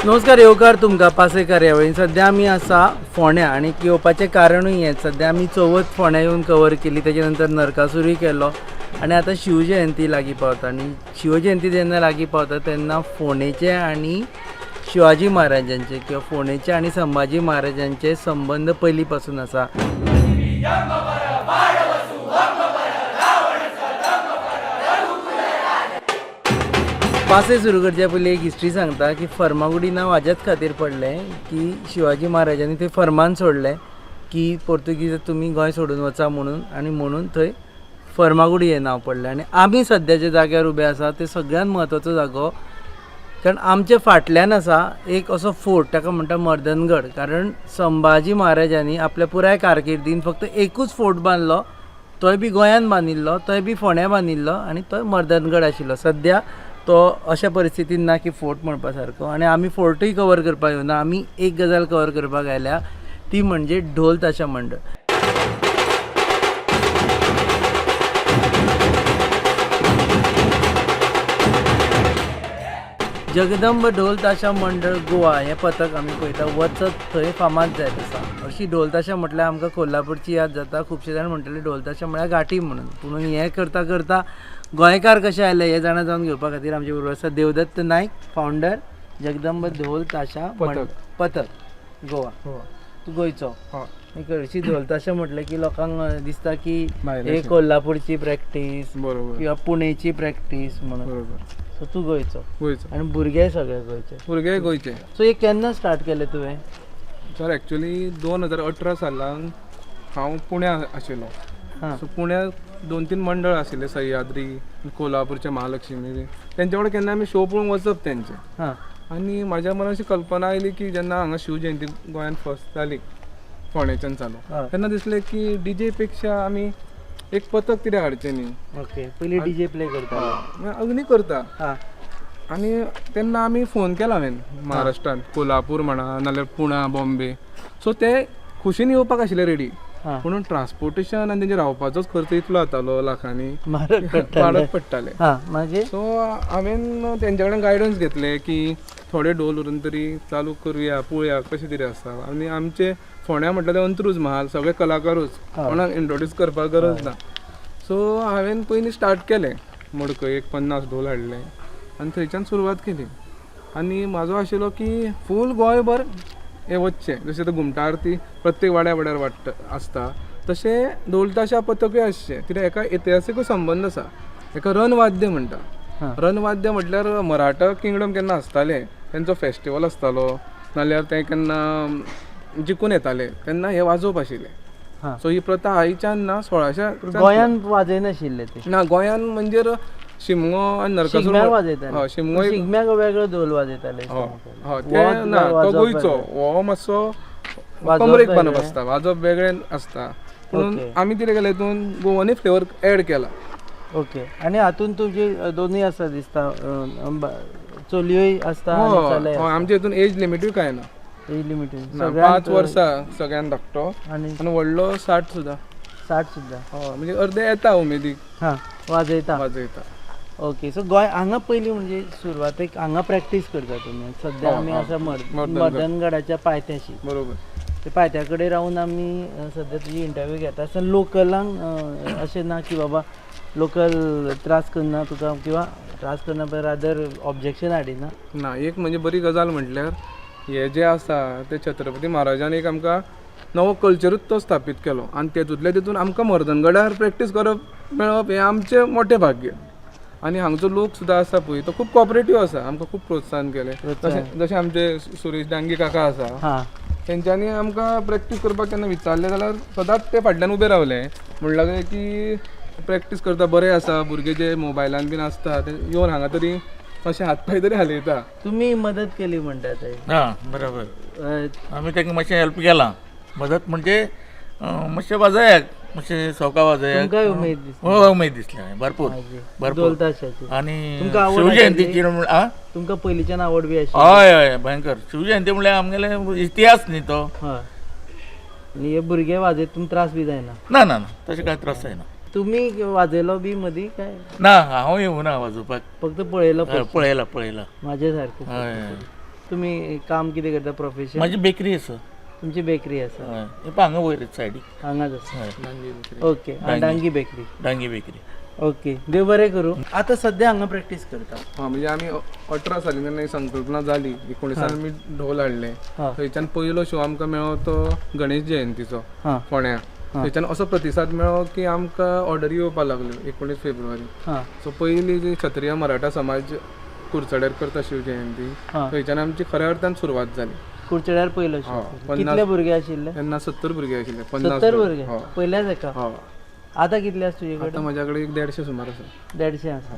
नमस्कार, येवकार तुमकां पासे कार्यावळीन. सध्या आमी आसा फोंड्या आनी येवपाचें कारणूय हें. सध्या आमी चवथ फोंड्या येवन कवर केली, तेजे नंतर नरकासूरय केलो आनी आतां शिवजयंती लागीं पावता. आनी शिवजयंती जेन्ना लागीं पावता तेन्ना फोंडेचे आनी शिवाजी महाराजांचे किंवा फोंडेचे आनी संभाजी महाराजांचे संबंद पयलीं पासून आसा. पासे सुरू करच्या पयलीं एक हिस्ट्री सांगता की फर्मागुडी नांव हाज्याच खातीर पडलें की शिवाजी महाराजांनी थंय फर्मान सोडलें की पोर्तुगीज तुमी गोंय सोडून वचा म्हणून, आनी म्हणून थंय फर्मागुडी हें नांव पडलें. आनी आमी सद्याच्या जाग्यार उबे आसा ते सगळ्यात म्हत्वाचो जागो, कारण आमचे फाटल्यान आसा एक असो फोर्ट, ताका म्हणटा मर्दनगड. कारण संभाजी महाराजांनी आपल्या पुराय कारकिर्दीन फक्त एकूच फोर्ट बांदलो, तोय बी गोंयान बांदिल्लो, तोय बी फोंड्या बांदिल्लो, आनी तो मर्दनगड आशिल्लो. सद्या तो अशा परिस्थितीन ना की फोर्ट म्हणपा सारको. आनी आमी फोर्टूय कवर करपाक येवना, आमी एक गजाल कवर करपाक आयल्या, ती म्हणजे ढोल ताशा मंडळ. जगदंब ढोल ताशा मंडळ गोवा हें पथक आमी पळयता वचत थंय फामाद जायत आसा. अशी ढोल ताशा म्हटल्यार आमकां कोल्हापूरची याद जाता. खुबशे जाण म्हणटले ढोल ताशा म्हळ्यार गाठी म्हणून. पूण हें करता करता गोंयकार कशे आयले हें जाणा जावन घेवपा खातीर आमचे बरोबर आसा देवदत्त नायक, फावंडर जगदंब ढोल ताशा पथक गोवा. तूं गोंयचो. हरशीं ढोल ताशा म्हटलें की लोकांक दिसता की हे कोल्हापूरची प्रॅक्टीस किंवा पुणेची प्रॅक्टीस म्हणून. सो तूं गोंयचो आनी भुरगे सगळे गोंयचे. सो हे केन्ना स्टार्ट केलें तुवें? सर एक्चुअली 2018 सालान हांव पुण्या आशिल्लो. सो पुण्याक 2-3 मंडळ आशिल्ले, सह्याद्री, कोल्हापूरचे महालक्ष्मी, तेंचे कडेन केन्ना आमी शो पळोवंक वचप तेंचे. आनी म्हाज्या मनान अशी कल्पना आयली की जेन्ना हांगा शिवजयंती गोंयान फर्स्ट जाली फोंडेच्यान चालू, तेन्ना दिसलें की डीजे पेक्षा आमी एक पथक कित्याक हाडचें न्ही. ओके, पयली डीजे प्ले करता अग्नी करता. आनी तेन्ना आमी फोन केला हांवें महाराष्ट्रान, कोल्हापूर म्हणा नाल्यार पुणा, बॉम्बे. सो ते खुशीन येवपाक आशिल्ले रेडी, म्हणून ट्रान्सपोर्टेशन आनी तेंचे रावपाचोच खर्च इतलो जातालो, लाखांनी म्हारग पडटाले. मागीर सो हांवें तेंच्या कडेन गायडन्स घेतले की थोडे ढोल व्हरून तरी चालू करुया, पळोवया कशें तरी आसा. आनी आमचे फोंड्या म्हटल्यार ते अंत्रुज महाल, सगळे कलाकारूच, कोणाक इंट्रोड्यूस करपाक गरज ना. सो हांवें पयलीं स्टार्ट केलें मडकय, एक 50 ढोल हाडले आनी थंयच्यान सुरवात केली. आनी म्हाजो आशिल्लो की फूल गोंयभर हे वचचें. जशें ते घुमटा आरती प्रत्येक वाड्यार आसता, तशें ढोल ताशा पथकूय आसचें. कित्याक हेका इतिहासीकूय संबंद आसा. हेका रणवाद्य म्हणटा. रणवाद्य म्हटल्यार मराठा किंगडम केन्ना आसताले तेंचो फेस्टिवल आसतालो, नाल्यार ते केन्ना जिखून येताले तेन्ना हे वाजोवप आशिल्ले. सो ही प्रथा आयच्यान ना 1600 गोंयान वाजयनाशिल्ले ते ना. गोंयान म्हणजे शिमगो आनी नरकासूर वाजयताले. शिगम्याक वेगळो ढोल वाजयताले. ते ना, तो गोंयचो. हो मातसो कमरेक बांदप आसता, वाजप वेगळें आसता. पूण आमी कितें केलें, हितून गोवनी फ्लेवर एड केला. ओके. आनी हातून तुमचे दोनूय आसा दिसता, चलयोय आसता? आमच्या हितून एज लिमिटूय काय ना. एज लिमिट 5 वर्सां सगळ्यान धाकटो आनी व्हडलो 60 सुद्दां. म्हणजे अर्दे येता उमेदीक वाजयता. ओके. सो गोंय हांगा पयलीं म्हणजे सुरवातेक हांगा प्रॅक्टीस करता तुमी. सद्या आमी आसा मर्दनगडाच्या पायथ्याशी. बरोबर. ते पायथ्या कडेन रावन आमी सद्या तुजी इंटरव्यू घेता. आसतना लोकलांक अशें ना की बाबा लोकल त्रास करना तुका, किंवा त्रास करना पण रादर ऑब्जेक्शन हाडिना ना. एक म्हणजे बरी गजाल म्हटल्यार हे जे आसा ते छत्रपती महाराजान एक आमकां नवो कल्चरूच तो स्थापीत केलो, आनी तेतूंतल्या आमकां मर्दनगडार प्रॅक्टीस करप मेळप हें आमचें मोठें भाग्य. आनी हांगचो लोक सुद्दां आसा पळय तो खूब कॉपरेटीव आसा, आमकां खूब प्रोत्साहन केलें. जशें आमचे सुरेश डांगी काका आसा, तेंच्यांनी आमकां प्रॅक्टीस करपाक केन्ना विचारलें जाल्यार सदांच ते फाटल्यान उबे रावले. म्हणलें की प्रॅक्टीस करता बरे आसा. भुरगे जे मोबायलान बीन आसता ते येवन हांगा तरी अशे हातपाय तरी हालयता. तुम्ही मदत केली म्हणटा थंय. हां बरोबर आमी ताका मातशें हेल्प केलां. मदत म्हणजे मातशें वाजयाक मातशें सवका वाजयाक तुमकांय उमेद दिसली हय उमेद दिसली भरपूर भरपूर. ढोल ताशाची. आनी तुमकां आवड शिवजयंतीचेर आं तुमकां पयलींच्यान आवड बी आशिल्ली. हय हय भयंकर. शिवजयंती म्हणल्यार आमगेले इतिहास न्ही तो. हय. आनी हे भुरगे वाजयत तुमकां त्रास बी जायना. ना ना ना तशें कांय त्रास जायना. तुम्ही वाजयलो बी मदीं काय ना हांव येवना वाजोवपाक. फक्त पळयलो पळयला पळयला. माझ्या सारकें. हय तुम्ही काम कितें करता प्रोफेशन? म्हाजी बेकरी आसा. तुमची बेकरी आसा हय हे हांगा वयर सायडीक. हांगाच आसा. हय okay. Dangi bakery. Dangi bakery. Okay. देव बरें करूं. आतां सद्या हांगा प्रॅक्टीस करता. हां म्हणजे आमी 18 साली जेन्ना ही संकल्पना जाली 19 आमी ढोल हाडले. हां. थंयच्यान पयलो शो आमकां मेळ्ळो तो गणेश जयंतीचो हां फोंड्या. थंयच्यान असो प्रतिसाद मेळ्ळो की आमकां ऑर्डरी येवपाक लागल्यो 19 फेब्रुवारी. हां सो पयली जी क्षत्रिय मराठा समाज कुडचड्यार करता शिवजयंती हां. थंयच्यान आमची खऱ्या अर्थान सुरवात जाली. कुडचड्यार पयलो शो. 50 कितले भुरगे आशिल्ले? तेन्ना 70 भुरगे आशिल्ले. 70 भुरगे हय. पयल्याच हेका. हय. आतां कितले आसा तुजे कडेन? आतां म्हाज्या कडेन एक 150 सुमार आसा. 150 आसा.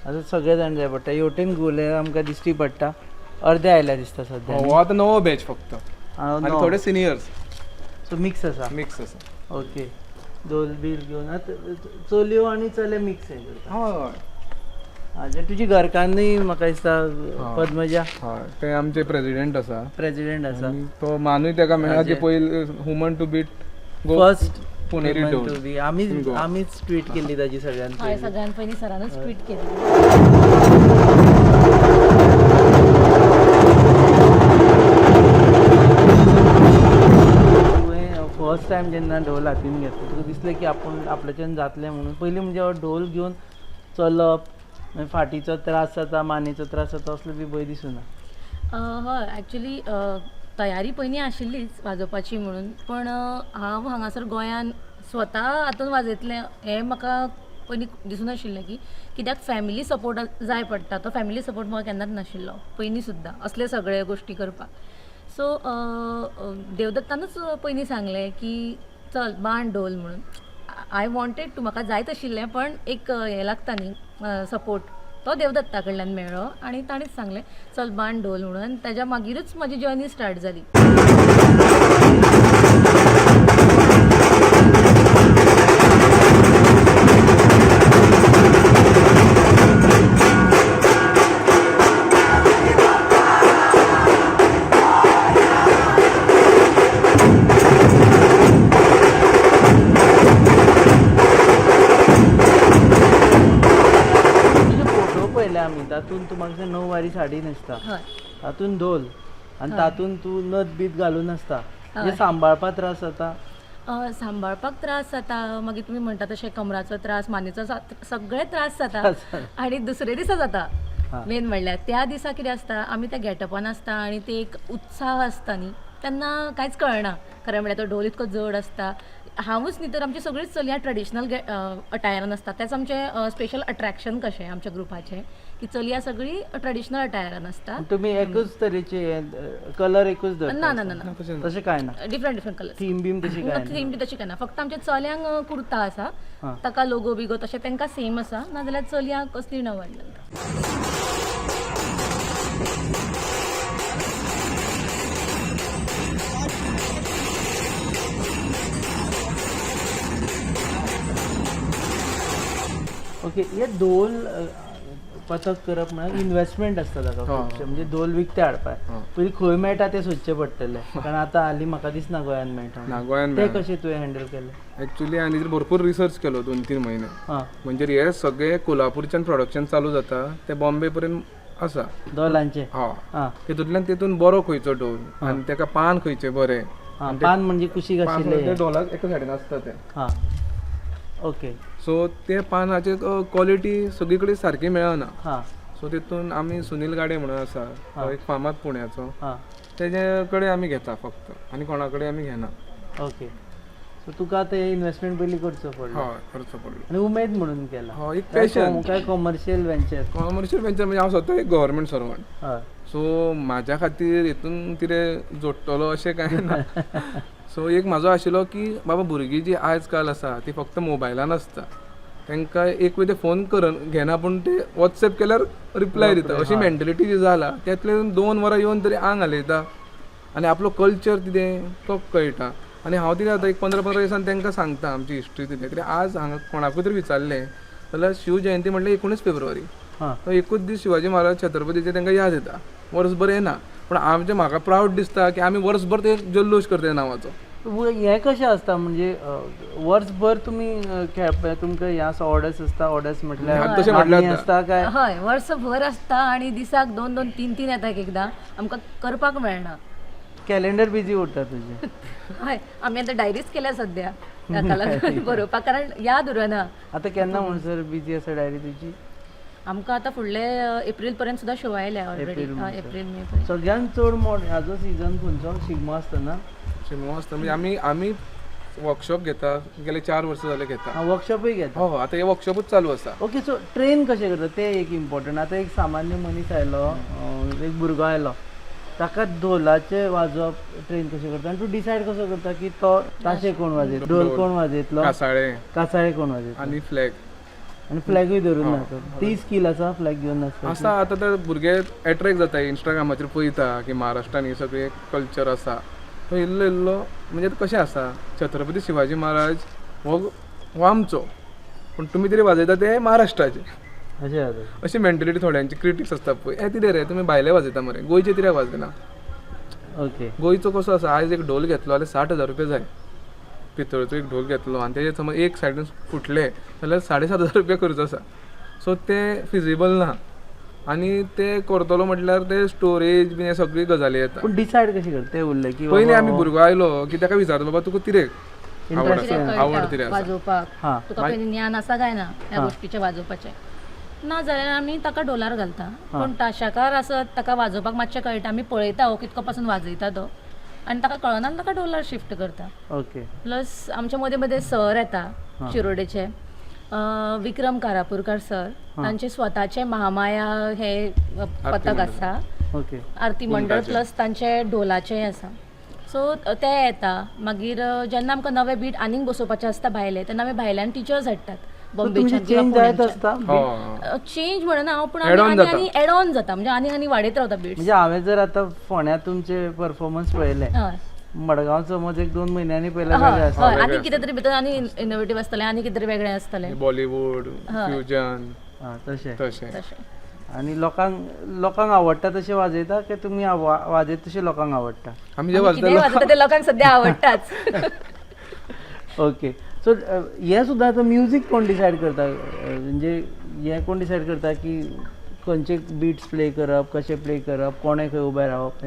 आतां सगळे जाण जाय पडटा. हेवटेन घुवले आमकां दिश्टी पडटा. अर्दे आयल्या दिसता सद्या. हो आतां नवो बॅच फक्त आनी नो. थोडे सिनियर्स सो मिक्स आसा. मिक्स आसा. ओके. ढोल बील घेवन आतां चलयो आनी चले मिक्स हे करता. हय म्हणजे तुजी घरकान्नूय म्हाका दिसता पद्मजा हय ते आमचे प्रेसिडेंट आसा. प्रेसिडेंट आसा. आनी तो मानूय ताका मेळ्ळा की पयली हुमन टू बीट फर्स्ट पुणेरी ढोल. आमीच ट्वीट केली ताजी सगळ्यांत हय सगळ्यात पयलीं सरानच ट्वीट केली. फर्स्ट टायम जेन्ना ढोल हातीन घेतलो तुका दिसलें की आपूण आपल्याच्यान जातलें म्हणून. पयलीं म्हणजे हो ढोल घेवन चलप मागीर फाटीचो त्रास जाता मानेचो त्रास जाता असलो बी भंय दिसूना? हय ॲक्च्युली तयारी पयलीं आशिल्लीच वाजोवपाची म्हणून. पण हांव हांगासर गोंयान स्वता हातून वाजयतलें हें म्हाका पयलीं दिसूं नाशिल्लें की कित्याक फॅमिली सपोर्ट जाय पडटा. तो फॅमिली सपोर्ट म्हाका केन्नाच नाशिल्लो पयलीं सुद्दां असले सगळे गोश्टी करपाक. सो देवदत्तानूच पयलीं सांगलें की चल बांड ढोल म्हणून. आय वॉन्टेड टू म्हाका जायत आशिल्लें पण एक हें लागता न्ही सपोर्ट तो देवदत्ता कडल्यान मेळ्ळो आनी ताणेंच सांगलें चल बांड ढोल म्हणून. ताज्या मागीरूच म्हाजी जर्नी स्टार्ट जाली. फोटो पळयले आमी तातूंत तूं म्हाका णववारी साडी न्हेसता. हय तातूंत ढोल आनी तातूंत तूं नथ बीत घालून आसता. म्हणजे सांबाळपा त्रास जाता? सांबाळपाक त्रास जाता. मागीर तुमी म्हणटा तशें कमराचो त्रास मानेचो सगळे त्रास जाता. आनी दुसरे दिसा जाता मेन म्हणल्यार त्या दिसा कितें आसता आमी त्या गेटअपान आसता आनी ते एक उत्साह आसता न्ही तेन्ना कांयच कळना. खरें म्हणल्यार तो ढोल इतको जड आसता. हांवूच न्ही तर आमची सगळींच चलयां ट्रेडिशनल अटायरान आसता. तेंच आमचें स्पेशल अट्रॅक्शन कशें आमच्या ग्रुपाचें की चलयां सगळीं ट्रेडिशनल अटायरान आसता. तुमी एकूच तरेचे कलर एकूच धरता? ना ना ना ना तशें कांय ना. डिफरंट कलर थीम बीम तशी कांय ना? थीम बी तशी काय ना. फक्त आमच्या चल्यांक कुर्ता आसा ताका लोगो बिगो तशें तांकां सेम आसा. नाजाल्यार चलयांक कसली नववारी घालता. ओके. हे ढोल पथक करप म्हळ्यार इन्वेस्टमेंट आसता ताका खुबशे. म्हणजे ढोल विकते हाडपाक पयलीं खंय मेळटा तें सोदचें पडटलें. कारण आतां हालीं म्हाका दिसना गोंयान मेळटा. ना गोंयान ते कशें तुवें हँडल केलें? एक्चुअली हांवें भरपूर रिसर्च केलो 2-3 म्हयने. हां म्हणजे हे सगळे कोल्हापूरच्यान प्रोडक्शन चालू जाता ते बॉम्बे पर्यंत आसा ढोलांचे. हां हां तितून बरो खंयचो ढोल आनी ताका पान खंयचे बरे. पान म्हणजे कुशीक पान आशिल्ले. ते ढोलाक एका सायडीन आसता ते. हां ओके. सो ते पानाचे क्वॉलिटी सगळी कडेन सारकी मेळना. हां सो तितून आमी सुनील गाडे म्हणून आसा तो एक फामाद पुण्याचो हां तेजे कडेन आमी घेता फक्त आनी कोणा कडेन आमी घेना. ओके. सो तुका आतां हे इन्वेस्टमेंट पयलीं करचो पडलो हय करचो पडलो. आनी उमेद म्हणून केला? हय एक पॅशन. काय कमर्शियल वेंचर? कमर्शियल वेंचर म्हणजे हांव स्वता एक गव्हर्मेंट सर्वंट. हय सो म्हाज्या खातीर हितून कितें जोडटलो अशें कांय ना. सो एक म्हाजो आशिल्लो की बाबा भुरगीं जी आयज काल आसा ती फक्त मोबायलान आसता. तांकां एक वेळ ते फोन घेना पूण ते व्हॉट्सएप केल्यार रिप्लाय दिता अशी मेंटेलिटी जी जाला त्यातले 2 वरां येवन तरी आंग हालयता आनी आपलो कल्चर कितें तो कळटा आनी हांव कितें जाता एक 15 दिसान तांकां सांगता आमची हिस्ट्री कितें कित्याक आज हांगा कोणाकूय तरी विचारलें जाल्यार शिव जयंती म्हटल्यार 19 फेब्रुवारी तो एकूच दीस शिवाजी महाराज छत्रपतीचे तांकां याद येता वर्सभर येना पूण म्हाका प्रावड दिसता की आमी वर्सभर ते जल्लोश करता नांवाचो हें कशें आसता म्हणजे वर्सभर तुमी खेळप तुमकां हें आसा ऑर्डर्स आसता ऑर्डर्स म्हटल्यार तशें म्हटल्यार आमी आसता काय हय वर्सभर आसता आणि दिसाक 2-2, 3-3 येता एकदां आमकां करपाक मेळना. कॅलेंडर बिजी उरता तुजें हय आमी आतां डायरीज केल्या सद्या ताका लागून बरोवपाक कारण याद उरना. आतां केन्ना म्हणसर बिजी आसा डायरी तुजी आमकां आतां फुडले एप्रील पर्यंत सुद्दां शो आयल्या ऑलरेडी एप्रील मे पर्यंत. सगळ्यान चड हाजो सीझन खंयचो शिगमो आसतना शिगमो आसता म्हणजे आमी वर्कशॉप घेता गेले 4 वर्सां जाले घेता वर्कशॉपय घेता हो आतां हे वर्कशॉपूच चालू आसा ओके सो ट्रेन कशें करता तें एक इम्पॉर्टंट आतां एक सामान्य मनीस आयलो एक भुरगो आयलो ताका ढोलाचे वाजोवप ट्रेन कशें करता आनी तूं डिसायड कसो करता की तो ताशे कोण वाजयतलो ढोल कोण वाजयतलो कासाळे कोण वाजयतलो आनी फ्लॅग आनी फ्लॅगूय धरून नाचता ती स्कील आसा फ्लॅग घेवन नाचता आसा आतां ते भुरगे एट्रॅक्ट जाता इंस्टाग्रामाचेर पळयता की महाराष्ट्रान ही सगळे कल्चर आसा तो इल्लो इल्लो म्हणजे कशें आसा छत्रपती शिवाजी महाराज हो आमचो पूण तुमी तरी वाजयता ते महाराष्ट्राचे अशें जाता अशी मेंटेलिटी थोड्यांची क्रिटिक्स आसता पळय हे कितें रे तुमी भायले वाजयता मरे गोंयचे कित्याक वाजयना ओके गोंयचो कसो आसा आयज एक ढोल घेतलो जाल्यार 60,000 रुपया जाय पितळचो एक ढोल घेतलो आनी तेजे समज एक सायडीन फुटले जाल्यार 7,500 रुपया खर्च आसा सो ते फिजिबल ना आनी ते करतलो म्हटल्यार ते स्टोरेज बी सगळी गजाली येता पूण डिसायड कशी करता तें उरलें की पयलीं आमी भुरगो आयलो की ताका विचारता बाबा तुका कितें आवड कितें आसा वाजोवपाक तुका पयलीं ज्ञान आसा काय ना ह्या गोष्टीचें वाजोवपाचें ना जाल्यार आमी ताका ढोलार घालता पूण ताशाकार आसत ताका वाजोवपाक मातशें कळटा आमी पळयता हो कितको पासून वाजयता तो आनी ताका कळना ताका ढोलार शिफ्ट करता. ओके प्लस आमच्या मदें मदें सर येता शिरोडेचे विक्रम कारापुरकार सर तांचे स्वताचे महामाया हे पथक आसा ओके आरती मंडळ प्लस तांचे ढोलाचेय आसा सो ते येता मागीर जेन्ना आमकां नवे बीट आनीक बसोवपाचे आसता भायले तेन्ना आमी भायल्यान टिचर्स हाडटात बॉम्बेच्यान चेंज जायत आसता चेंज म्हणना हांव पूण आनी एड ऑन जाता म्हणजे आनी वाडयत रावता बीट म्हणजे हांवें जर आतां फोंड्यात तुमचे परफॉर्मन्स पळयले मडगांव समज एक 2 म्हयन्यांनी पयलें वेगळें आसता आनी कितें तरी भितर आनी इनोवेटीव आसतलें आनी कितें तरी वेगळें आसतलें बॉलिवूड फ्युजन तशें तशें आनी लोकांक आवडटा तशें वाजयता की तुमी वाजयता तशें लोकांक आवडटा आमी जे वाजता ते लोकांक सद्या आवडटाच. ओके सो हें सुद्दां आतां म्युजीक कोण डिसायड करता म्हणजे हें कोण डिसायड करता की खंयचे बिट्स प्ले करप कशें प्ले करप कोणें खंय उबें रावप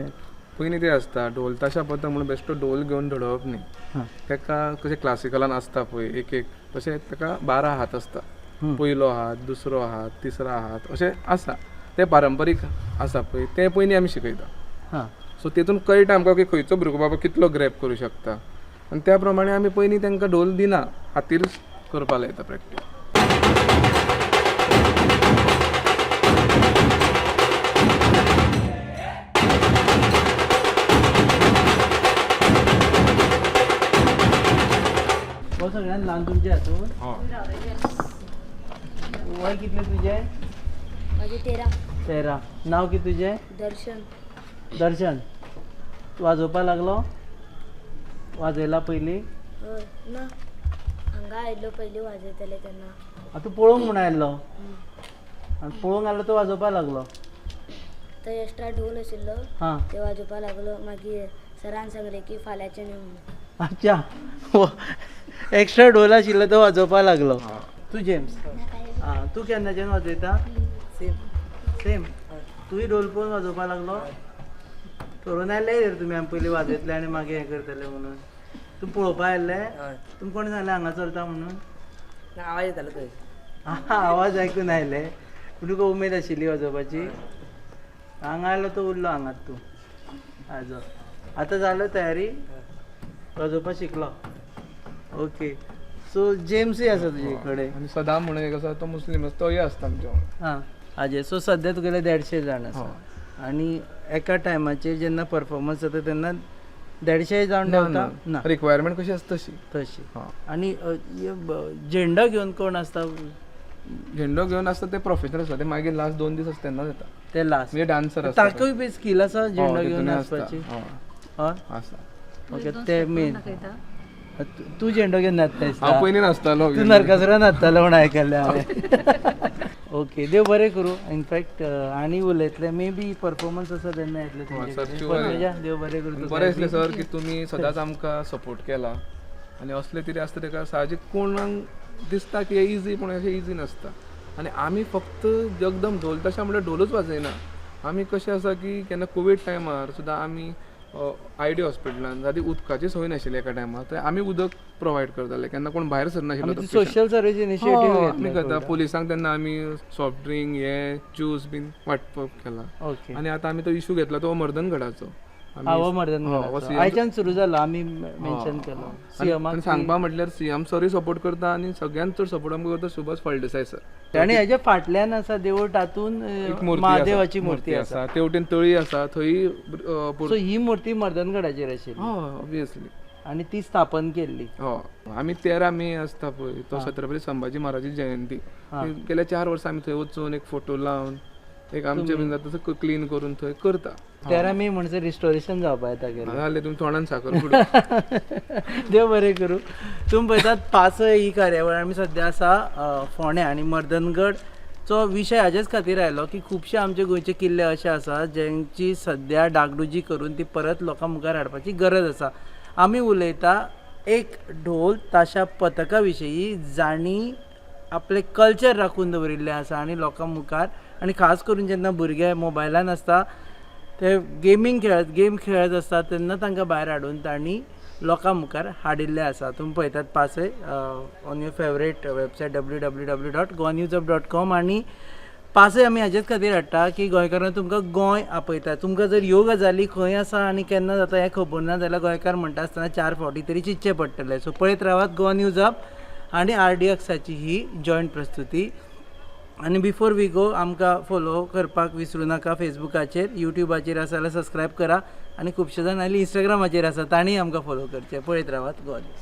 पयलीं ते आसता ढोल ताशा पडटा म्हणून बेश्टो ढोल घेवन धडोवप न्ही ताका कशें क्लासिकलान आसता पळय एक तशें ताका 12 हात आसता पयलो हात दुसरो हात तिसरा हात अशें आसा ते पारंपारीक आसा पळय ते पयलीं आमी शिकयता सो तेतून कळटा आमकां की खंयचो भुरगो बाबा कितलो ग्रॅप करूं शकता आनी त्या प्रमाणे आमी पयलीं तांकां ढोल दिना हातीर करपा लायता प्रॅक्टीस. सगळ्यान ल्हान तुमचे हातून वय कितलें तुजें माझे 13 नांव कितें तुजें दर्शन वाजोवपा लागलो वाजयला पयलीं ना हांगा आयलो पयलीं वाजयताले तेन्ना तूं पळोवंक म्हूण आयल्लो आनी पळोवंक आयलो तो वाजोवपा लागलो थंय एक्स्ट्रा ढोल आशिल्लो ते वाजोवपा लागलो मागीर सरान सांगलें की फाल्यांच्यान यो म्हणून. अच्छा एक्स्ट्रा ढोल आशिल्लो तो वाजोवपा लागलो. तूं जेम्स तूं केन्नाच्यान वाजयता सेम तुवें ढोल पळोवन वाजोवपा लागलो ठरोवन आयले रे तुमी आमी पयलीं वाजयतले आनी मागीर हें करतले म्हणून तूं पळोवपा आयले तुमकां कोणी सांगलें हांगा चलता म्हणून आवाज येतालो थंय आवाज आयकून आयले तुका उमेद आशिल्ली वाजोवपाची हांगा आयलो तो उरलो हांगाच तूं आजो आतां जालो तयारी वाजोवपा शिकलो ओके सो जेम्सूय आसा तुजे कडेन आनी सदाम म्हणून एक आसा तो मुस्लीम आसा तोय आसता आमच्या हाजे सो सद्या तुगेले 150 जाण आसा आनी एका टायमाचेर जेन्ना परफॉर्मन्स जाता तेन्ना देडशे जावन देंवता ना रिक्वायरमेंट कशी आसता तशी. तशी हां. आनी झेंडो घेवन कोण आसता झेंडो घेवन आसता ते प्रोफेशनल आसता ते मागीर लास्ट 2 दीस आसता तेन्नाच येता ते लास्ट म्हणजे डान्सर आसता ताकूय बी स्कील आसा झेंडो घेवन तितूनय आसपाची हय आसा ओके ते मेन तू झेंडो घेवन नाचता हांव पयलीं नासतालो तू नरकासुरा नाचतालो म्हणून आयकल्लें हांवें ओके देव बरें करूं इनफॅक्ट आनी उलयतले मे बी परफॉर्मन्स आसा तेन्ना येतले तुमचे सर, कडेन. sure. पद्मजा, देव बरें करूं बरें दिसलें सर की तुमी सदांच आमकां सपोर्ट केला आनी असले तरी आसता तेका साहजीक कोणाक दिसता की हे इजी पूण अशें इजी नासता आनी आमी फक्त एकदम ढोल तशें म्हणल्यार ढोलूच वाजयना आमी कशें आसा की केन्ना कोवीड टायमार सुद्दां आमी आयडी हॉस्पिटलान आदी उदकाची सोय नाशिल्ली एका टायमार तर आमी उदक प्रोवायड करताले केन्ना कोण भायर सरनाशिल्लो तो patient. सोशल सर्वीस इनिशिएटीव आमी करता पुलिसांक तेन्ना आमी सॉफ्ट ड्रिंक हे ज्यूस बीन वाटप केला ओके आनी आतां आमी तो इशू घेतला तो मर्दनगडाचो हांव मर्दन आयच्यान सुरू जालो आमी मेन्शन केलो सीएमाक आनी सांगपा म्हटल्यार सीएम सरूय सपोर्ट करता आनी सगळ्यांत चड सपोर्ट आमकां करता सुभाष फळदेसाय सर आनी हेच्या फाटल्यान आसा देवूळ तातूंत महादेवाची मूर्ती आसा ते वटेन तळी आसा थंय सो ही मूर्ती मर्दनगडाचेर आशिल्ली ऑब्वियसली आनी ती स्थापन केल्ली आमी 13 मे आसता पळय तो छत्रपती संभाजी महाराजाची जयंती गेल्या 4 वर्सां आमी थंय वचून एक फोटो लावन एक आमचे बीन जाता तसो क्लीन करून थंय करता 13 मे म्हणजे रिस्टोरेशन जावपा येता गेलें जालें तुमी तोंडान साकर फुडें देव बरें करूं तुमी पळयतात पासय ही कार्यावळ आमी सद्या आसा फोंड्या आनी मर्दनगडचो विशय हाजेच खातीर आयलो की खुबशे आमचे गोंयचे किल्ले अशे आसा जेंची सद्या डागडुजी करून ती परत लोकां मुखार हाडपाची गरज आसा आमी उलयता एक ढोल ताशा पथका विशयी जाणी आपले कल्चर राखून दवरिल्लें आसा आनी लोकां मुखार आनी खास करून जेन्ना भुरगे मोबायलान आसता ते गेम खेळत आसता तेन्ना तांकां भायर हाडून तांणी लोकां मुखार हाडिल्ले आसा तुमी पळयतात पासय on your favourite website www.gonews.com आनी पासय आमी हाजेच खातीर हाडटा की गोंयकारांक तुमकां गोंय आपयता तुमकां जर ह्यो गजाली खंय आसा आनी केन्ना जाता हें खबर ना जाल्यार गोंयकार म्हणटा आसतना 4 फावटी तरी चिंतचें पडटलें सो पळयत रावात गो न्यूज अप आनी RDXची ही जॉयंट प्रस्तुती आनी बिफोर वी गो आमकां फॉलो करपाक विसरूं नाका फेसबुकाचेर युट्यूबाचेर आसा जाल्यार सबस्क्रायब करा आनी खुबशे जाण इंस्टाग्रामाचेर आसा तांणी आमकां फॉलो करचें पळयत रावात गो न्यूज